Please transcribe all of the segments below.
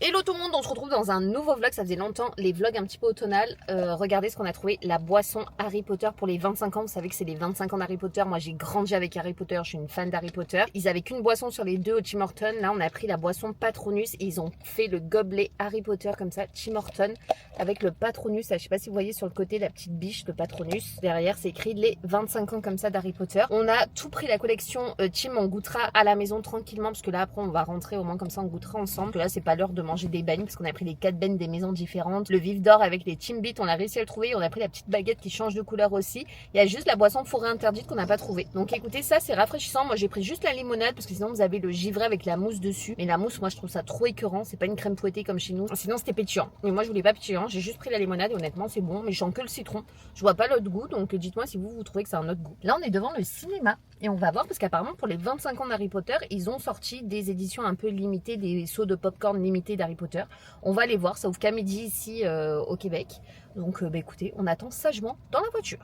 Hello tout le monde, on se retrouve dans un nouveau vlog, ça faisait longtemps, les vlogs un petit peu automnal. Regardez ce qu'on a trouvé, la boisson Harry Potter pour les 25 ans. Vous savez que c'est les 25 ans d'Harry Potter, moi j'ai grandi avec Harry Potter, je suis une fan d'Harry Potter. Ils avaient qu'une boisson sur les deux au Tim Hortons, là on a pris la boisson Patronus et ils ont fait le gobelet Harry Potter comme ça, Tim Hortons, avec le Patronus. Je sais pas si vous voyez sur le côté la petite biche, le Patronus. Derrière c'est écrit les 25 ans comme ça d'Harry Potter. On a tout pris la collection Tim, on goûtera à la maison tranquillement parce que là après on va rentrer au moins comme ça on goûtera ensemble. Parce que là c'est pas l'heure de manger des bannis parce qu'on a pris les 4 bennes des maisons différentes. Le vif d'or avec les Timbits, on a réussi à le trouver. On a pris la petite baguette qui change de couleur aussi. Il y a juste la boisson forêt interdite qu'on n'a pas trouvé. Donc écoutez, ça c'est rafraîchissant. Moi j'ai pris juste la limonade parce que sinon vous avez le givré avec la mousse dessus. Mais la mousse, moi je trouve ça trop écœurant. C'est pas une crème fouettée comme chez nous. Sinon c'était pétillant. Mais moi je voulais pas pétillant. J'ai juste pris la limonade et honnêtement c'est bon. Mais je sens que le citron. Je vois pas l'autre goût. Donc dites-moi si vous trouvez que c'est un autre goût. Là on est devant le cinéma. Et on va voir parce qu'apparemment pour les 25 ans d'Harry Potter, ils ont sorti des éditions un peu limitées, des seaux de popcorn limités d'Harry Potter. On va les voir, ça ouvre qu'à midi ici au Québec. Donc écoutez, on attend sagement dans la voiture.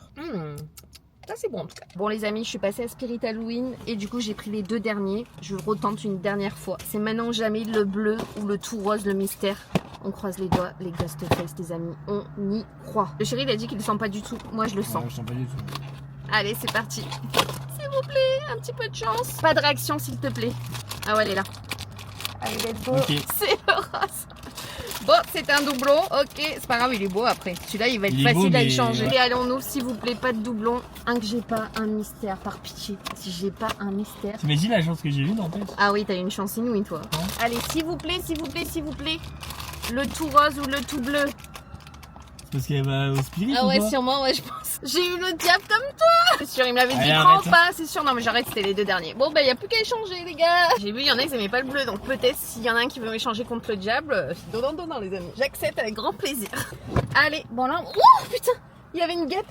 Ça c'est bon en tout cas. Bon les amis, je suis passée à Spirit Halloween et du coup j'ai pris les deux derniers. Je retente une dernière fois. C'est maintenant ou jamais le bleu ou le tout rose, le mystère. On croise les doigts, les Ghostface les amis, on y croit. Le chéri il a dit qu'il le sent pas du tout, moi je le sens. Non, je sens pas du tout. Allez c'est parti. S'il vous plaît, un petit peu de chance. Pas de réaction s'il te plaît. Ah ouais elle est là. Allez let's go. Okay. C'est le rose. Bon, c'est un doublon, ok, c'est pas grave, il est beau après. Celui-là, il va être Il est facile beau, à mais échanger. ouais. Et allons-nous, s'il vous plaît, pas de doublon. Que j'ai pas un mystère, par pitié. Si j'ai pas un mystère. T'imagines la chance que j'ai eue n'empêche. Ah oui, t'as une chance inouïe, toi. Ouais. Allez, s'il vous plaît, s'il vous plaît, s'il vous plaît. Le tout rose ou le tout bleu. Parce qu'elle va au spirit Ah ou ouais, quoi? sûrement, ouais, je pense. J'ai eu le diable comme toi. C'est sûr, il me l'avait dit, Allez, prends arrête. pas, c'est sûr. Non, mais j'arrête, c'était les deux derniers. Bon, bah, y a plus qu'à échanger, les gars. J'ai vu, il y en a, ils aimaient pas le bleu. Donc, peut-être, s'il y en a un qui veut échanger contre le diable, c'est donnant, les amis. J'accepte avec grand plaisir. Allez, bon, là, oh putain, il y avait une guêpe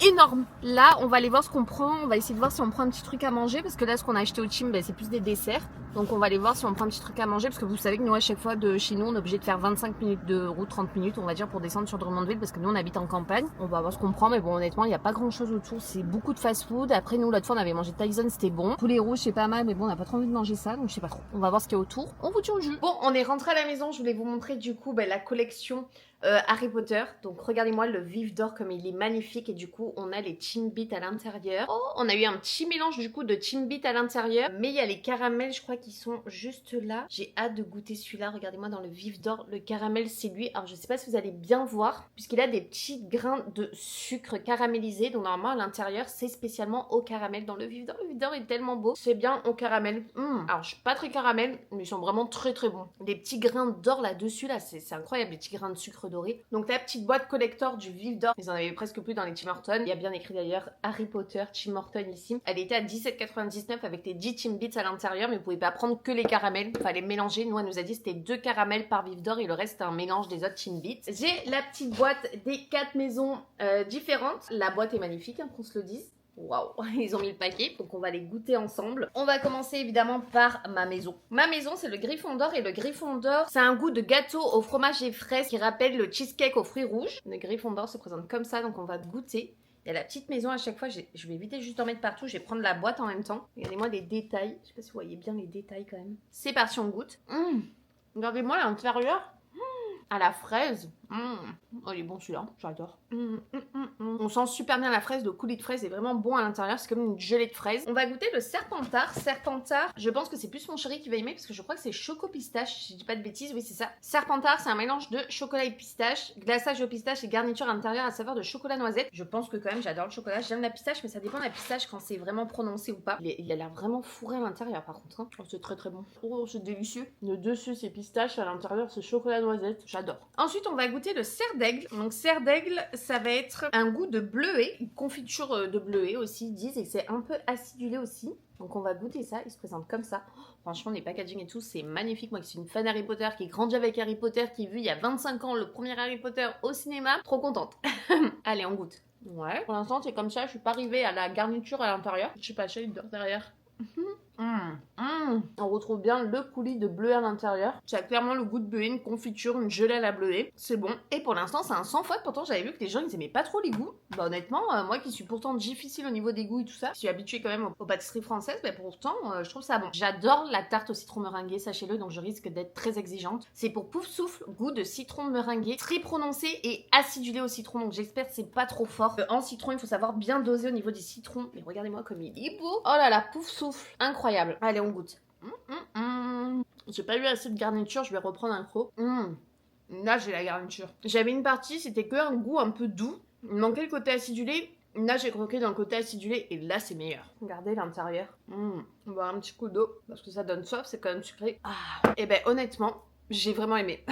énorme. Là, on va aller voir ce qu'on prend. On va essayer de voir si on prend un petit truc à manger. Parce que là, ce qu'on a acheté au Tim, bah, c'est plus des desserts. Donc, on va aller voir si on prend un petit truc à manger. Parce que vous savez que nous, à chaque fois, de chez nous, on est obligé de faire 25 minutes de route, 30 minutes, on va dire, pour descendre sur Drummondville. Parce que nous, on habite en campagne. On va voir ce qu'on prend. Mais bon, honnêtement, il n'y a pas grand chose autour. C'est beaucoup de fast-food. Après, nous, l'autre fois, on avait mangé Tyson, c'était bon. Poulet rouge, c'est pas mal. Mais bon, on n'a pas trop envie de manger ça. Donc, je sais pas trop. On va voir ce qu'il y a autour. On vous tient au jus. Bon, on est rentré à la maison. Je voulais vous montrer, du coup, la collection Harry Potter. Donc regardez-moi le vif d'or comme il est magnifique et du coup on a les Timbits à l'intérieur. Oh, on a eu un petit mélange du coup de Timbits à l'intérieur, mais il y a les caramels je crois qui sont juste là. J'ai hâte de goûter celui-là. Regardez-moi dans le vif d'or, le caramel c'est lui. Alors je sais pas si vous allez bien voir puisqu'il a des petits grains de sucre caramélisé. Donc normalement à l'intérieur c'est spécialement au caramel dans le vif d'or. Le vif d'or est tellement beau. C'est bien au caramel. Alors je suis pas très caramel mais ils sont vraiment très très bons. Les petits grains d'or là-dessus là, c'est incroyable, les petits grains de sucre doré. Donc la petite boîte collector du vif d'or, ils en avaient presque plus dans les Tim Hortons. Il y a bien écrit d'ailleurs Harry Potter Tim Hortons ici. Elle était à 17,99 avec les 10 Timbits à l'intérieur, mais vous pouvez pas prendre que les caramels, il fallait mélanger. Nous elle nous a dit c'était 2 caramels par vif d'or et le reste c'est un mélange des autres Timbits. J'ai la petite boîte des 4 maisons différentes. La boîte est magnifique, hein, qu'on se le dise. Waouh, ils ont mis le paquet, donc on va les goûter ensemble. On va commencer évidemment par ma maison. Ma maison, c'est le Gryffondor et le Gryffondor, c'est un goût de gâteau au fromage et fraises qui rappelle le cheesecake aux fruits rouges. Le Gryffondor se présente comme ça, donc on va goûter. Il y a la petite maison à chaque fois, je vais éviter juste d'en mettre partout, je vais prendre la boîte en même temps. Regardez-moi les détails, je sais pas si vous voyez bien les détails quand même. C'est parti, on goûte. Regardez-moi l'intérieur. À la fraise. Oh, il est bon celui-là, j'adore. On sent super bien la fraise, le coulis de fraise est vraiment bon à l'intérieur, c'est comme une gelée de fraise. On va goûter le Serpentard. Serpentard, je pense que c'est plus mon chéri qui va aimer parce que je crois que c'est choco pistache, si je dis pas de bêtises, oui c'est ça. Serpentard, c'est un mélange de chocolat et pistache, glaçage au pistache et garniture intérieure à saveur de chocolat noisette. Je pense que quand même j'adore le chocolat, j'aime la pistache, mais ça dépend de la pistache quand c'est vraiment prononcé ou pas. Il a l'air vraiment fourré à l'intérieur par contre. Hein. Oh, c'est très très bon. Oh, c'est délicieux. Le dessus c'est pistache, à l'intérieur c'est chocolat noisette. J'adore. Ensuite, on va goûter le cerf d'aigle. Donc, cerf d'aigle, ça va être un goût de bleuet, une confiture de bleuet aussi, ils disent, et c'est un peu acidulé aussi. Donc, on va goûter ça. Il se présente comme ça. Oh, franchement, les packaging et tout, c'est magnifique. Moi, qui suis une fan Harry Potter, qui grandit avec Harry Potter, qui vu il y a 25 ans le premier Harry Potter au cinéma, trop contente. Allez, on goûte. Ouais. Pour l'instant, c'est comme ça. Je suis pas arrivée à la garniture à l'intérieur. Je sais pas, j'ai eu derrière. On retrouve bien le coulis de bleuet à l'intérieur. Ça a clairement le goût de bleuet, une confiture, une gelée à la bleuet. C'est bon. Et pour l'instant, c'est un sans faute. Pourtant, j'avais vu que les gens, ils aimaient pas trop les goûts. Bah honnêtement, moi qui suis pourtant difficile au niveau des goûts et tout ça, je suis habituée quand même aux pâtisseries françaises, mais pourtant, je trouve ça bon. J'adore la tarte au citron meringué, sachez-le, donc je risque d'être très exigeante. C'est pour Pouf Souffle, goût de citron meringué, très prononcé et acidulé au citron, donc j'espère que c'est pas trop fort. En citron, il faut savoir bien doser au niveau du citron. Mais regardez-moi comme il est beau. Oh là là, Pouf Souffle, incroyable. Allez, on goûte. J'ai pas eu assez de garniture, je vais reprendre un croc. Là, j'ai la garniture. J'avais une partie, c'était que un goût un peu doux. Il manquait le côté acidulé. Là, j'ai croqué dans le côté acidulé et là, c'est meilleur. Regardez l'intérieur. On va boire un petit coup d'eau parce que ça donne soif, c'est quand même sucré. Et ben, honnêtement, j'ai vraiment aimé.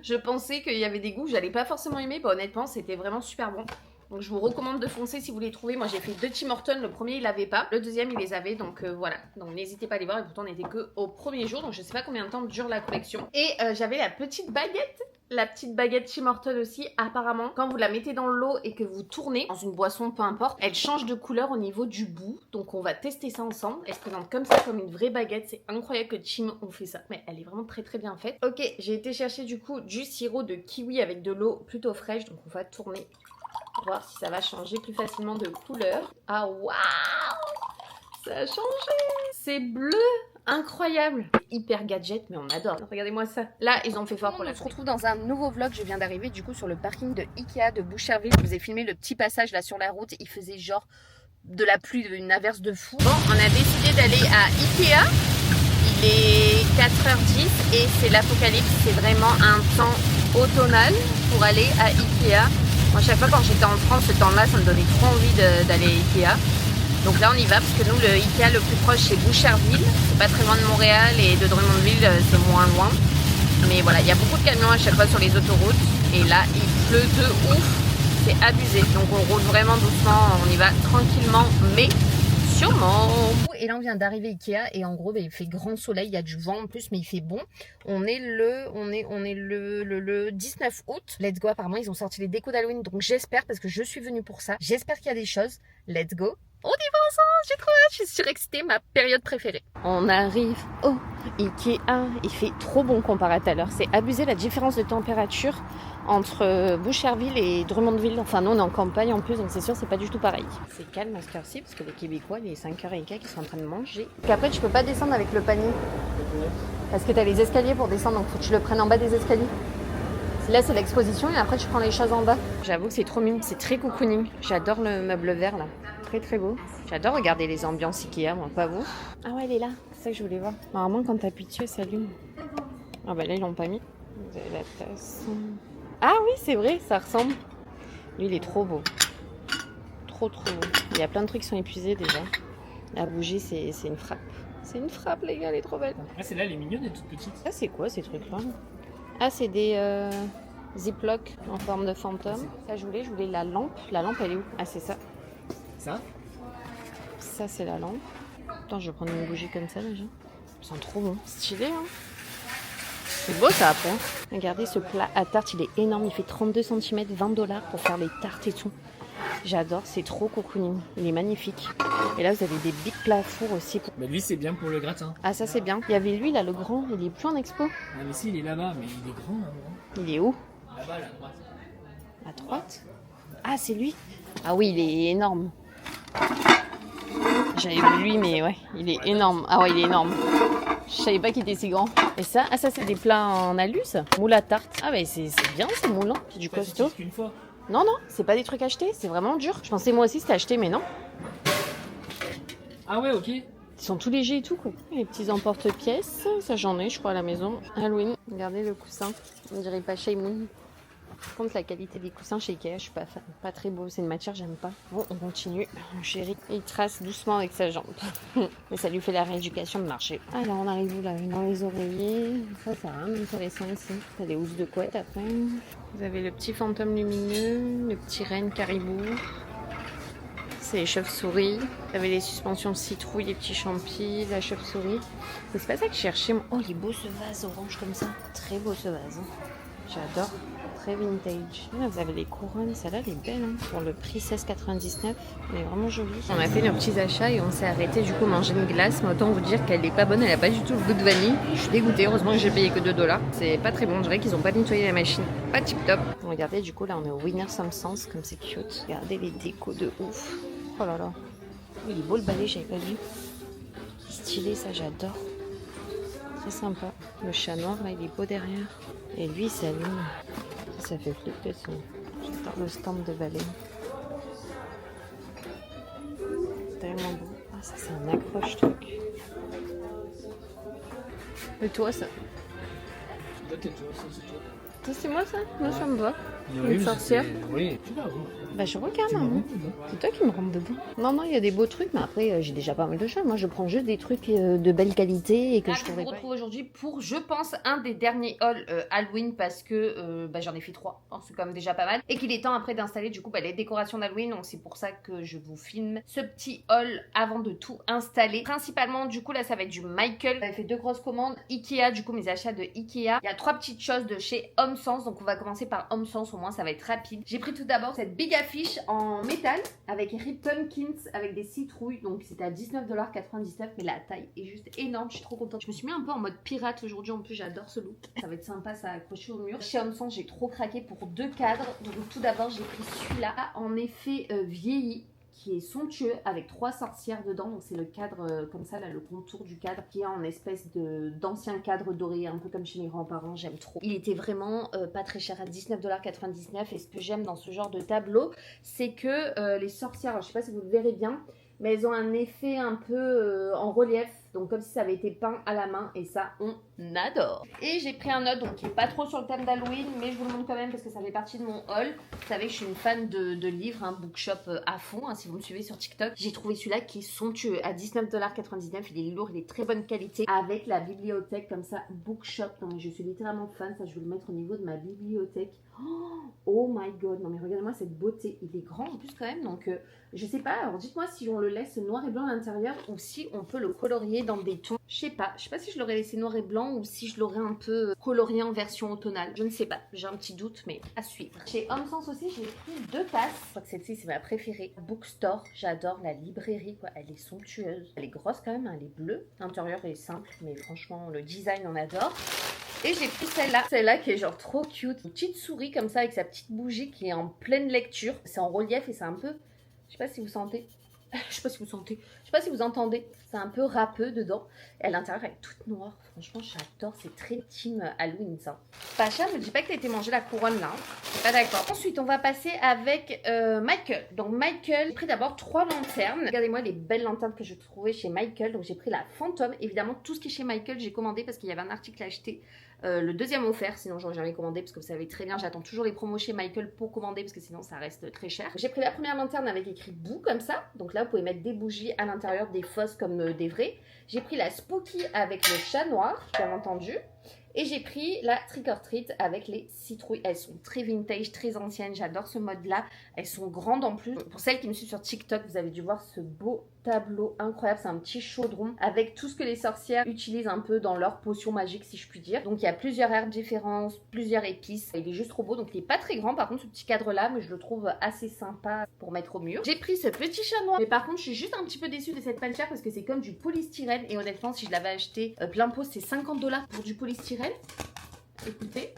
Je pensais qu'il y avait des goûts que j'allais pas forcément aimer. Bah, honnêtement, c'était vraiment super bon. Donc je vous recommande de foncer si vous les trouvez. Moi j'ai fait 2 Tim Hortons, le premier il l'avait pas, le deuxième il les avait, donc voilà. Donc n'hésitez pas à les voir, et pourtant on n'était que au premier jour, donc je sais pas combien de temps dure la collection. Et j'avais la petite baguette Tim Hortons aussi. Apparemment quand vous la mettez dans l'eau et que vous tournez dans une boisson, peu importe, elle change de couleur au niveau du bout. Donc on va tester ça ensemble. Elle se présente comme ça, comme une vraie baguette. C'est incroyable que Tim ont fait ça, mais elle est vraiment très très bien faite. Ok, j'ai été chercher du coup du sirop de kiwi avec de l'eau plutôt fraîche, donc on va tourner. Voir si ça va changer plus facilement de couleur. Ah waouh, ça a changé. C'est bleu, incroyable. Hyper gadget, mais on adore. Regardez-moi ça. Là, ils ont fait fort pour la. On se retrouve dans un nouveau vlog. Je viens d'arriver du coup sur le parking de Ikea de Boucherville. Je vous ai filmé le petit passage là sur la route. Il faisait genre de la pluie, une averse de fou. Bon, on a décidé d'aller à Ikea. Il est 4h10 et c'est l'apocalypse. C'est vraiment un temps automnal pour aller à Ikea. Moi, chaque fois quand j'étais en France, ce temps-là, ça me donnait trop envie d'aller à Ikea. Donc là, on y va parce que nous, le Ikea le plus proche, c'est Boucherville. C'est pas très loin de Montréal et de Drummondville, c'est moins loin. Mais voilà, il y a beaucoup de camions à chaque fois sur les autoroutes. Et là, il pleut de ouf. C'est abusé. Donc on roule vraiment doucement, on y va tranquillement, mais sûrement. Et là, on vient d'arriver Ikea et en gros, il fait grand soleil, il y a du vent en plus, mais il fait bon. On est le 19 août. Let's go, apparemment, ils ont sorti les décos d'Halloween, donc j'espère, parce que je suis venue pour ça. J'espère qu'il y a des choses. Let's go. On y va ensemble, j'ai trop hâte, je suis surexcitée, ma période préférée. On arrive au Ikea, il fait trop bon comparé à tout à l'heure. C'est abusé la différence de température entre Boucherville et Drummondville. Enfin, nous on est en campagne en plus, donc c'est sûr c'est pas du tout pareil. C'est calme à cette heure-ci parce que les Québécois, les 5h et quelques qui sont en train de manger. Et après tu peux pas descendre avec le panier parce que t'as les escaliers pour descendre, donc faut que tu le prennes en bas des escaliers. Là c'est l'exposition et après tu prends les choses en bas. J'avoue que c'est trop mignon, c'est très cocooning. J'adore le meuble vert là. Très très beau. J'adore regarder les ambiances Ikea, moi, pas vous. Ah ouais, elle est là, c'est ça que je voulais voir. Normalement, quand t'appuies dessus, elle s'allume. Ah bah là, ils l'ont pas mis. Vous avez la tasse. Ah oui, c'est vrai, ça ressemble. Lui, il est trop beau. Trop trop beau. Il y a plein de trucs qui sont épuisés déjà. La bougie, c'est une frappe. C'est une frappe, les gars, elle est trop belle. Ah, celle-là, elle est mignonne et toute petite. Ah, c'est quoi ces trucs-là? Ah, c'est des Ziploc en forme de fantôme. Ça, je voulais la lampe. La lampe, elle est où? Ah, c'est ça. Ça? Ça, c'est la lampe. Attends, je vais prendre une bougie comme ça déjà. Ça sent trop bon. Stylé, hein? C'est beau ça après. Regardez ce plat à tarte, il est énorme. Il fait 32 cm, $20 pour faire les tartes et tout. J'adore, c'est trop cocooning. Il est magnifique. Et là, vous avez des big plats à four aussi. Mais lui, c'est bien pour le gratin. Ah, ça, c'est bien. Il y avait lui, là, le grand. Il est plus en expo. Ah, mais si, il est là-bas, mais il est grand, hein. Il est où? Là-bas, à la droite. À droite? Ah, c'est lui. Ah oui, il est énorme. J'avais vu lui, mais ouais, il est énorme. Ah ouais, il est énorme. Je savais pas qu'il était si grand. Et ça, ah ça c'est des plats en alu, ça. Moule à tarte. Ah bah c'est bien ces moules, hein. C'est du costaud. Qu'une fois. Non, non, c'est pas des trucs achetés, c'est vraiment dur. Je pensais moi aussi c'était acheté, mais non. Ah ouais, ok. Ils sont tout légers et tout, quoi. Les petits emporte-pièces, ça j'en ai, je crois, à la maison. Halloween, regardez le coussin. On dirait pas Shea Moon. Par contre, la qualité des coussins chez Ikea, je suis pas très beau. C'est une matière, j'aime pas. Bon, on continue. Mon chéri, il trace doucement avec sa jambe. Mais ça lui fait la rééducation de marcher. Alors, on arrive où là? Dans les oreillers. Ça a rien d'intéressant ici. T'as des housses de couette après. Vous avez le petit fantôme lumineux, le petit renne caribou. C'est les chauves-souris. Vous avez les suspensions citrouille, les petits champis, la chauve-souris. Mais c'est pas ça que je cherchais. Oh, il est beau ce vase orange comme ça. Très beau ce vase. J'adore. Très vintage. Là, vous avez les couronnes, celle-là elle est belle hein, pour le prix 16,99. Elle est vraiment jolie. On a fait nos petits achats et on s'est arrêté du coup manger une glace. Mais autant vous dire qu'elle est pas bonne, elle a pas du tout le goût de vanille. Je suis dégoûtée, heureusement que j'ai payé que 2$. C'est pas très bon, je dirais qu'ils ont pas nettoyé la machine. Pas tip top. Regardez, du coup là on est au Winner Some Sense, comme c'est cute. Regardez les décos de ouf. Oh là là. Il est beau le balai, j'avais pas vu. Stylé, ça j'adore. Très sympa. Le chat noir là il est beau derrière. Et lui il s'allume. Ça fait flipper ça. J'adore le stand de balai. Tellement beau. Ah ça c'est un accroche truc. Et toi ça? Ça c'est moi ça? Moi ça me va. Une sorcière. Oui, tu vas où? Bah je regarde hein. C'est toi qui me rentre dedans. Non, il y a des beaux trucs, mais après j'ai déjà pas mal de choses. Moi je prends juste des trucs de belle qualité et que je trouverai pas. Je vous retrouve aujourd'hui pour, je pense, un des derniers hauls Halloween parce que j'en ai fait 3. Hein, c'est quand même déjà pas mal. Et qu'il est temps après d'installer du coup les décorations d'Halloween. Donc c'est pour ça que je vous filme ce petit haul avant de tout installer. Principalement du coup là ça va être du Michael. J'avais fait 2 grosses commandes. Ikea, du coup mes achats de Ikea. Il y a 3 petites choses de chez Home Sense. Donc on va commencer par Home Sense, au moins ça va être rapide. J'ai pris tout d'abord cette big affiche en métal avec Ripton Kins avec des citrouilles. Donc c'était à 19,99$, mais la taille est juste énorme. Je suis trop contente. Je me suis mis un peu en mode pirate aujourd'hui. En plus j'adore ce look. Ça va être sympa, ça accroché au mur. Chez Home Sense j'ai trop craqué pour 2 cadres. Donc tout d'abord j'ai pris celui-là en effet vieilli, qui est somptueux avec 3 sorcières dedans. Donc c'est le cadre comme ça là, le contour du cadre qui est en espèce d'ancien cadre doré, un peu comme chez mes grands-parents. J'aime trop. Il était vraiment pas très cher, à 19,99$. Et ce que j'aime dans ce genre de tableau, c'est que les sorcières, alors, je sais pas si vous le verrez bien, mais elles ont un effet un peu en relief, donc comme si ça avait été peint à la main, et ça on adore. Et j'ai pris un autre, donc qui est pas trop sur le thème d'Halloween, mais je vous le montre quand même parce que ça fait partie de mon haul. Vous savez que je suis une fan de livres, hein, bookshop à fond, hein, si vous me suivez sur TikTok. J'ai trouvé celui-là qui est somptueux, à 19,99$, il est lourd, il est très bonne qualité, avec la bibliothèque comme ça, bookshop. Non mais je suis littéralement fan, ça je vais le mettre au niveau de ma bibliothèque. Oh my god, non mais regardez-moi cette beauté, il est grand en plus quand même, donc je sais pas, alors dites-moi si on le laisse noir et blanc à l'intérieur ou si on peut le colorier dans des tons. Je sais pas si je l'aurais laissé noir et blanc ou si je l'aurais un peu colorié en version automnale. Je ne sais pas, j'ai un petit doute, mais à suivre. Chez Home Sense aussi, j'ai pris 2 tasses. Je crois que celle-ci, c'est ma préférée. Bookstore, j'adore la librairie, quoi. Elle est somptueuse. Elle est grosse quand même, hein, elle est bleue. L'intérieur est simple, mais franchement, le design, on adore. Et j'ai pris celle-là qui est genre trop cute. Une petite souris comme ça avec sa petite bougie qui est en pleine lecture. C'est en relief et c'est un peu... Je sais pas si vous sentez. Je sais pas si vous entendez. C'est un peu râpeux dedans. Et à l'intérieur, elle est toute noire. Franchement, j'adore. C'est très team Halloween, ça. Pacha, me dis pas que t'as été manger la couronne, là. Je suis pas d'accord. Ensuite, on va passer avec Michael. Donc, Michael, j'ai pris d'abord 3 lanternes. Regardez-moi les belles lanternes que je trouvais chez Michael. Donc, j'ai pris la Fantôme. Évidemment, tout ce qui est chez Michael, j'ai commandé parce qu'il y avait un article à acheter. Le deuxième offert, sinon j'aurais jamais commandé parce que vous savez très bien, j'attends toujours les promos chez Michael pour commander parce que sinon ça reste très cher. J'ai pris la première lanterne avec écrit boue comme ça, donc là vous pouvez mettre des bougies à l'intérieur, des fausses comme des vraies. J'ai pris la Spooky avec le chat noir, bien entendu. Et j'ai pris la Trick or Treat avec les citrouilles. Elles sont très vintage, très anciennes. J'adore ce mode-là. Elles sont grandes en plus. Pour celles qui me suivent sur TikTok, vous avez dû voir ce beau tableau incroyable. C'est un petit chaudron avec tout ce que les sorcières utilisent un peu dans leur potion magique, si je puis dire. Donc il y a plusieurs herbes différentes, plusieurs épices. Il est juste trop beau. Donc il est pas très grand par contre ce petit cadre-là, mais je le trouve assez sympa pour mettre au mur. J'ai pris ce petit chat noir. Mais par contre, je suis juste un petit peu déçue de cette peinture parce que c'est comme du polystyrène. Et honnêtement, si je l'avais acheté plein pot, c'est 50$ pour du polystyrène. Écoutez,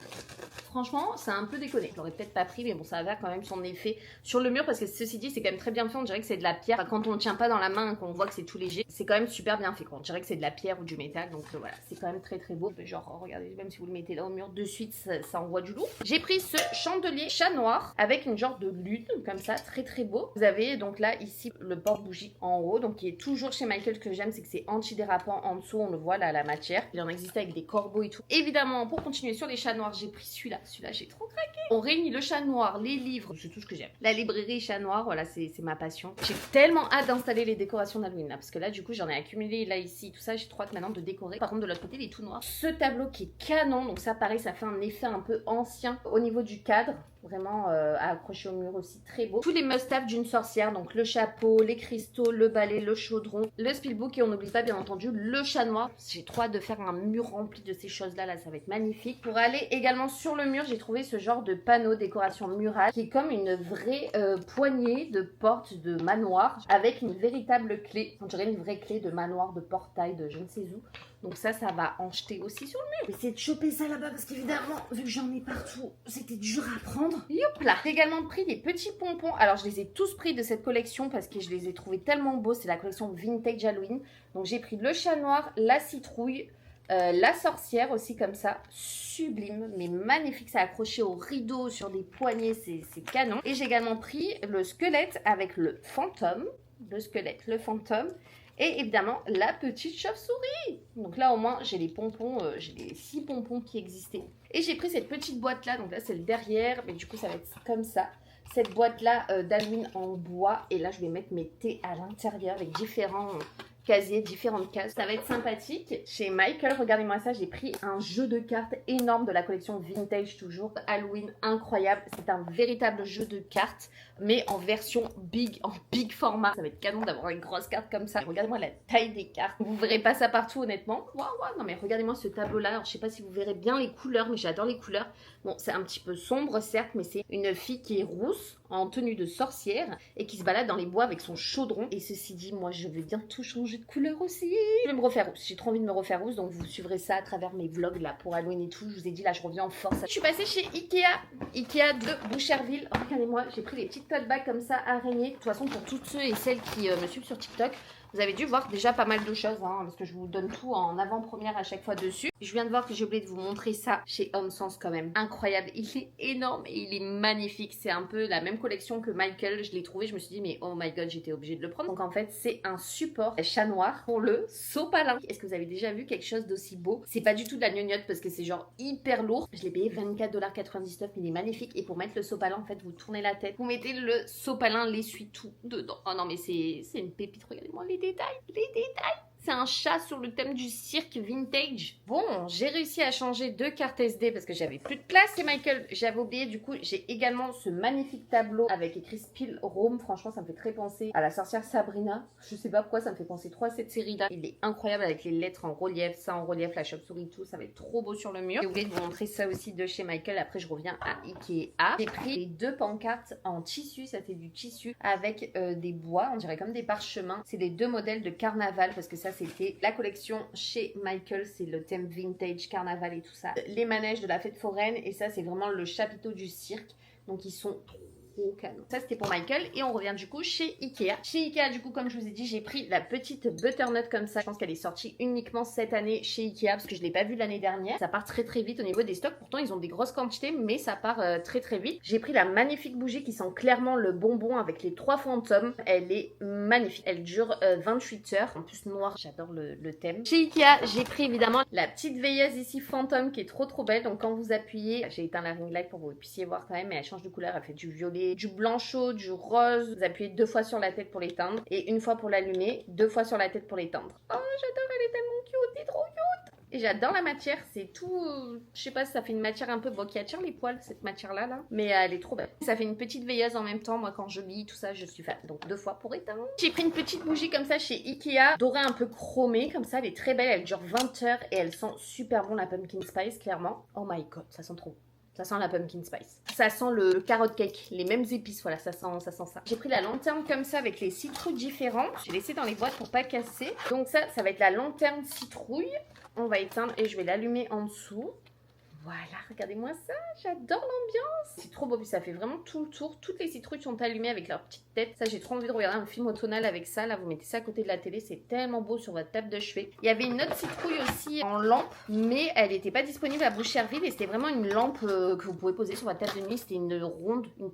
franchement, ça a un peu déconné. Je l'aurais peut-être pas pris, mais bon, ça va faire quand même son effet sur le mur parce que ceci dit, c'est quand même très bien fait. On dirait que c'est de la pierre. Quand on ne tient pas dans la main, qu'on voit que c'est tout léger, c'est quand même super bien fait, quoi. On dirait que c'est de la pierre ou du métal. Donc voilà, c'est quand même très très beau. Genre, regardez, même si vous le mettez là au mur de suite, ça envoie du lourd. J'ai pris ce chandelier chat noir avec une genre de lune comme ça, très très beau. Vous avez donc là ici le porte-bougie en haut, donc qui est toujours chez Michael. Ce que j'aime, c'est que c'est anti-dérapant en dessous. On le voit là, la matière. Il en existe avec des corbeaux et tout. Évidemment, pour continuer sur les chats noirs, j'ai pris celui-là. Celui-là, j'ai trop craqué. On réunit le chat noir, les livres, c'est tout ce que j'aime. La librairie chat noir, voilà, c'est ma passion. J'ai tellement hâte d'installer les décorations d'Halloween là, parce que là, du coup, j'en ai accumulé là, ici, tout ça. J'ai trop hâte maintenant de décorer. Par contre, de l'autre côté, il est tout noir. Ce tableau qui est canon, donc ça, pareil, ça fait un effet un peu ancien au niveau du cadre. Vraiment à accrocher au mur aussi, très beau. Tous les must-have d'une sorcière, donc le chapeau, les cristaux, le balai, le chaudron, le spellbook et on n'oublie pas bien entendu le chat noir. J'ai trop hâte de faire un mur rempli de ces choses-là, là ça va être magnifique. Pour aller également sur le mur, j'ai trouvé ce genre de panneau décoration murale qui est comme une vraie poignée de porte de manoir avec une véritable clé. On dirait une vraie clé de manoir, de portail, de je ne sais où. Donc ça va en jeter aussi sur le mur. Je vais essayer de choper ça là-bas parce qu'évidemment, vu que j'en ai partout, c'était dur à prendre. Youp là. J'ai également pris des petits pompons. Alors je les ai tous pris de cette collection parce que je les ai trouvés tellement beaux. C'est la collection Vintage Halloween. Donc j'ai pris le chat noir, la citrouille, la sorcière aussi comme ça. Sublime, mais magnifique. Ça accroché au rideau sur des poignées, c'est canon. Et j'ai également pris le squelette avec le fantôme. Le squelette, le fantôme. Et évidemment, la petite chauve-souris. Donc là, au moins, j'ai les pompons, j'ai les 6 pompons qui existaient. Et j'ai pris cette petite boîte-là. Donc là, c'est le derrière. Mais du coup, ça va être comme ça. Cette boîte-là d'Halloween en bois. Et là, je vais mettre mes thés à l'intérieur avec différents casiers, différentes cases. Ça va être sympathique. Chez Michael, regardez-moi ça. J'ai pris un jeu de cartes énorme de la collection Vintage toujours. Halloween, incroyable. C'est un véritable jeu de cartes. Mais en version en big format. Ça va être canon d'avoir une grosse carte comme ça. Regardez-moi la taille des cartes. Vous verrez pas ça partout honnêtement. Waouh, non mais regardez-moi ce tableau là. Alors je sais pas si vous verrez bien les couleurs, mais j'adore les couleurs. Bon, c'est un petit peu sombre certes, mais c'est une fille qui est rousse en tenue de sorcière et qui se balade dans les bois avec son chaudron. Et ceci dit, moi je veux bien tout changer de couleur aussi. Je vais me refaire rousse. J'ai trop envie de me refaire rousse, donc vous suivrez ça à travers mes vlogs là pour Halloween et tout. Je vous ai dit là, je reviens en force. Je suis passée chez Ikea de Boucherville. Oh, regardez-moi, j'ai pris les petites tote bags comme ça, araignées. De toute façon, pour toutes ceux et celles qui me suivent sur TikTok, vous avez dû voir déjà pas mal de choses, hein, parce que je vous donne tout en avant-première à chaque fois dessus. Je viens de voir que j'ai oublié de vous montrer ça chez Homme Sens quand même. Incroyable, il est énorme et il est magnifique. C'est un peu la même collection que Michael. Je l'ai trouvé, je me suis dit mais oh my god, j'étais obligée de le prendre. Donc en fait, c'est un support chat noir pour le sopalin. Est-ce que vous avez déjà vu quelque chose d'aussi beau? C'est pas du tout de la gnognotte parce que c'est genre hyper lourd. Je l'ai payé 24,99$, mais il est magnifique. Et pour mettre le sopalin, en fait, vous tournez la tête, vous mettez le sopalin, l'essuie-tout dedans. Oh non mais c'est une pépite, regardez-moi les détails. C'est un chat sur le thème du cirque vintage. Bon, j'ai réussi à changer 2 cartes SD parce que j'avais plus de place. Et Michael, j'avais oublié. Du coup, j'ai également ce magnifique tableau avec écrit Spill Rome. Franchement, ça me fait très penser à la sorcière Sabrina. Je sais pas pourquoi, ça me fait penser trop à cette série-là. Il est incroyable avec les lettres en relief, ça en relief, la chauve-souris, tout. Ça va être trop beau sur le mur. J'ai oublié de vous montrer ça aussi de chez Michael. Après, je reviens à Ikea. J'ai pris les 2 pancartes en tissu. Ça, c'est du tissu avec des bois. On dirait comme des parchemins. C'est les 2 modèles de carnaval parce que ça, c'était la collection chez Michael, c'est le thème vintage, carnaval et tout ça. Les manèges de la fête foraine et ça c'est vraiment le chapiteau du cirque. Donc ils sont trop canons. Ça c'était pour Michael et on revient du coup chez Ikea. Chez Ikea du coup comme je vous ai dit j'ai pris la petite butternut comme ça. Je pense qu'elle est sortie uniquement cette année chez Ikea parce que je l'ai pas vue l'année dernière. Ça part très très vite au niveau des stocks. Pourtant ils ont des grosses quantités mais ça part très très vite. J'ai pris la magnifique bougie qui sent clairement le bonbon avec les 3 fantômes. Elle est magnifique. Elle dure 28 heures. En plus noir, j'adore le thème. Chez Ikea j'ai pris évidemment la petite veilleuse ici fantôme qui est trop belle. Donc quand vous appuyez, j'ai éteint la ring light pour que vous puissiez voir quand même, mais elle change de couleur. Elle fait du violet, du blanc chaud, du rose. Vous appuyez 2 fois sur la tête pour l'éteindre et 1 fois pour l'allumer, 2 fois sur la tête pour l'éteindre. Oh j'adore, elle est tellement cute, c'est trop cute. Et j'adore la matière, c'est tout, je sais pas si ça fait une matière un peu, bon qui attire les poils cette matière là, mais elle est trop belle. Ça fait une petite veilleuse en même temps, moi quand je lis tout ça je suis fan, donc 2 fois pour éteindre. J'ai pris une petite bougie comme ça chez Ikea, dorée un peu chromée, comme ça elle est très belle, elle dure 20 heures et elle sent super bon la pumpkin spice clairement. Oh my god, ça sent trop. Ça sent la pumpkin spice. Ça sent le carrot cake, les mêmes épices, voilà, ça sent ça. J'ai pris la lanterne comme ça avec les citrouilles différentes. J'ai laissé dans les boîtes pour pas casser. Donc ça va être la lanterne citrouille. On va éteindre et je vais l'allumer en dessous. Voilà, regardez-moi ça, j'adore l'ambiance. C'est trop beau, puis ça fait vraiment tout le tour. Toutes les citrouilles sont allumées avec leur petite tête. Ça, j'ai trop envie de regarder un film automnal avec ça. Là, vous mettez ça à côté de la télé, c'est tellement beau sur votre table de chevet. Il y avait une autre citrouille aussi en lampe, mais elle n'était pas disponible à Boucherville et c'était vraiment une lampe que vous pouvez poser sur votre table de nuit. C'était une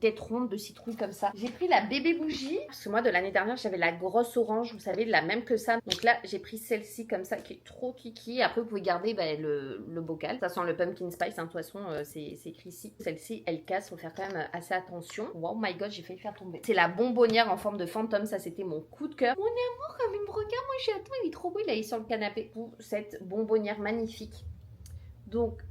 tête ronde de citrouille comme ça. J'ai pris la bébé bougie, parce que moi, de l'année dernière, j'avais la grosse orange, vous savez, la même que ça. Donc là, j'ai pris celle-ci comme ça, qui est trop kiki. Après, vous pouvez garder le bocal. Ça sent le pumpkin spice, hein, de toute façon, c'est écrit ici. Celle-ci, elle casse, faut faire quand même assez attention. Wow my god, j'ai failli faire tomber. C'est la bonbonnière en forme de fantôme, ça c'était mon coup de cœur. Mon amour, comme il me regarde, moi j'attends, il est trop beau, il est sur le canapé pour cette bonbonnière magnifique. Donc,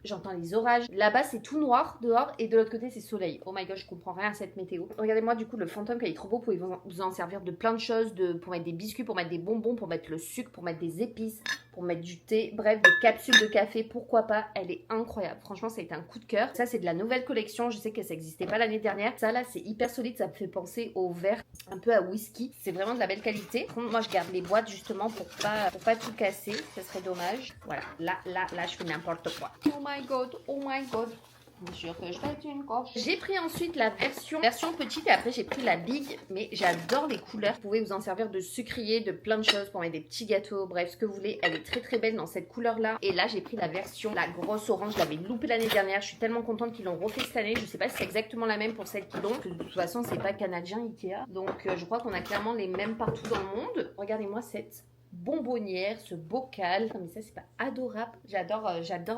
j'entends les orages. Là-bas, c'est tout noir dehors et de l'autre côté, c'est soleil. Oh my god, je comprends rien à cette météo. Regardez-moi du coup le fantôme qui est trop beau. Vous pouvez vous en servir de plein de choses, pour mettre des biscuits, pour mettre des bonbons, pour mettre le sucre, pour mettre des épices, pour mettre du thé, bref, des capsules de café, pourquoi pas. Elle est incroyable. Franchement, ça a été un coup de cœur. Ça, c'est de la nouvelle collection. Je sais que ça n'existait pas l'année dernière. Ça, là, c'est hyper solide. Ça me fait penser au verre, un peu à whisky. C'est vraiment de la belle qualité. Moi, je garde les boîtes justement pour pas tout casser. Ça serait dommage. Voilà. Là, je fais n'importe quoi. Oh my god, oh my god. Bien sûr que je vais être une coche. J'ai pris ensuite la version petite et après j'ai pris la big, mais j'adore les couleurs. Vous pouvez vous en servir de sucrier, de plein de choses pour mettre des petits gâteaux, bref, ce que vous voulez. Elle est très très belle dans cette couleur là. Et là j'ai pris la version, la grosse orange, je l'avais loupée l'année dernière. Je suis tellement contente qu'ils l'ont refait cette année. Je sais pas si c'est exactement la même pour celles qui l'ont. De toute façon c'est pas canadien Ikea. Donc je crois qu'on a clairement les mêmes partout dans le monde. Regardez-moi cette bonbonnière, ce bocal. Non, mais ça c'est pas adorable. J'adore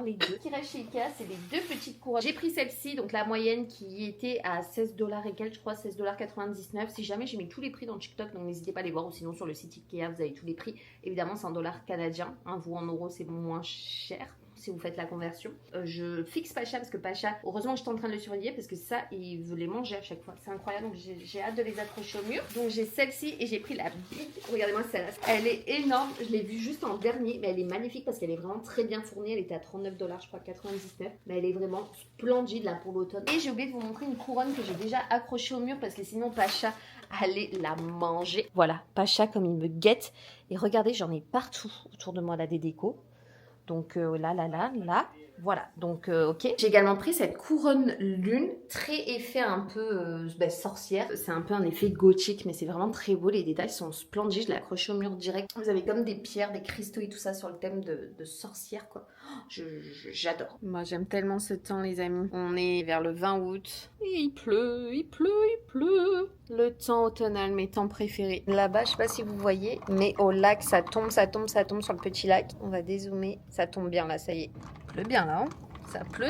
les deux. Ce qui reste chez Ikea, c'est les deux petites couronnes. J'ai pris celle-ci, donc la moyenne qui était à $16 et quelques, je crois 16,99 $. Si jamais j'ai mis tous les prix dans TikTok, donc n'hésitez pas à les voir, ou sinon sur le site Ikea vous avez tous les prix. Évidemment c'est en dollars canadiens, hein, vous en euros c'est moins cher si vous faites la conversion. Je fixe Pacha parce que Pacha, heureusement j'étais en train de le surveiller parce que ça il veut les manger à chaque fois, c'est incroyable, donc j'ai hâte de les accrocher au mur. Donc j'ai celle-ci et j'ai pris la big, regardez-moi celle-là, elle est énorme, je l'ai vue juste en dernier, mais elle est magnifique parce qu'elle est vraiment très bien fournie, elle était à $39 je crois, 99, mais elle est vraiment splendide là pour l'automne. Et j'ai oublié de vous montrer une couronne que j'ai déjà accrochée au mur parce que sinon Pacha allait la manger. Voilà, Pacha comme il me guette, et regardez j'en ai partout autour de moi là des décos. Donc là, voilà, donc ok. J'ai également pris cette couronne lune, très effet un peu sorcière. C'est un peu un effet gothique, mais c'est vraiment très beau. Les détails sont splendides, je l'ai accroché au mur direct. Vous avez comme des pierres, des cristaux et tout ça sur le thème de sorcière, quoi. J'adore. Moi, j'aime tellement ce temps, les amis. On est vers le 20 août. Et il pleut. Le temps automnal, mes temps préférés. Là-bas, je sais pas si vous voyez, mais au lac, ça tombe sur le petit lac. On va dézoomer. Ça tombe bien, là, ça y est. Il pleut bien, là, hein. Ça pleut.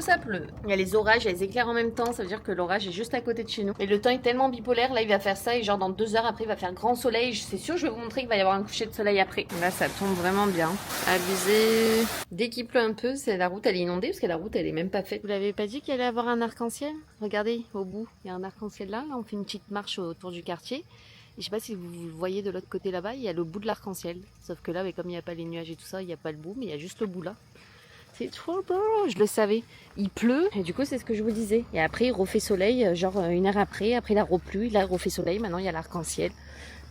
Il y a les orages, il y a les éclairs en même temps, ça veut dire que l'orage est juste à côté de chez nous. Et le temps est tellement bipolaire, là il va faire ça et genre dans 2 heures après il va faire grand soleil. C'est sûr, je vais vous montrer qu'il va y avoir un coucher de soleil après. Là ça tombe vraiment bien. Abusé. Dès qu'il pleut un peu, la route elle est inondée parce que la route elle est même pas faite. Vous l'avez pas dit qu'il allait avoir un arc-en-ciel? Regardez, au bout, il y a un arc-en-ciel là. Là on fait une petite marche autour du quartier. Et je sais pas si vous le voyez de l'autre côté là-bas, il y a le bout de l'arc-en-ciel. Sauf que là, mais comme il n'y a pas les nuages et tout ça, il n'y a pas le bout, mais il y a juste le bout là. C'est trop beau, je le savais. Il pleut, et du coup, c'est ce que je vous disais. Et après, il refait soleil, genre 1 heure après il a replu, il a refait soleil, maintenant il y a l'arc-en-ciel.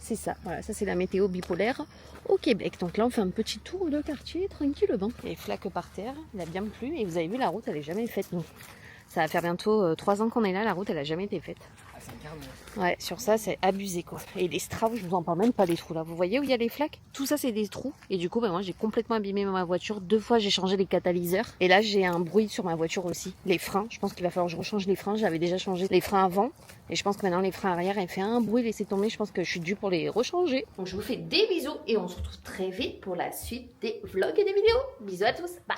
C'est ça, voilà, ça c'est la météo bipolaire au Québec. Donc là, on fait un petit tour de quartier, tranquillement. Les flaques par terre, il a bien plu, et vous avez vu, la route, elle est jamais faite, nous. Ça va faire bientôt 3 ans qu'on est là, la route, elle a jamais été faite. Ouais, sur ça, c'est abusé, quoi. Et les straves, je vous en parle même pas, les trous, là. Vous voyez où il y a les flaques? Tout ça, c'est des trous. Et du coup, moi, j'ai complètement abîmé ma voiture. 2 fois, j'ai changé les catalyseurs. Et là, j'ai un bruit sur ma voiture aussi. Les freins, je pense qu'il va falloir que je rechange les freins. J'avais déjà changé les freins avant. Et je pense que maintenant, les freins arrière, elle fait un bruit, laissez tomber. Je pense que je suis due pour les rechanger. Donc, je vous fais des bisous et on se retrouve très vite pour la suite des vlogs et des vidéos. Bisous à tous. Bye!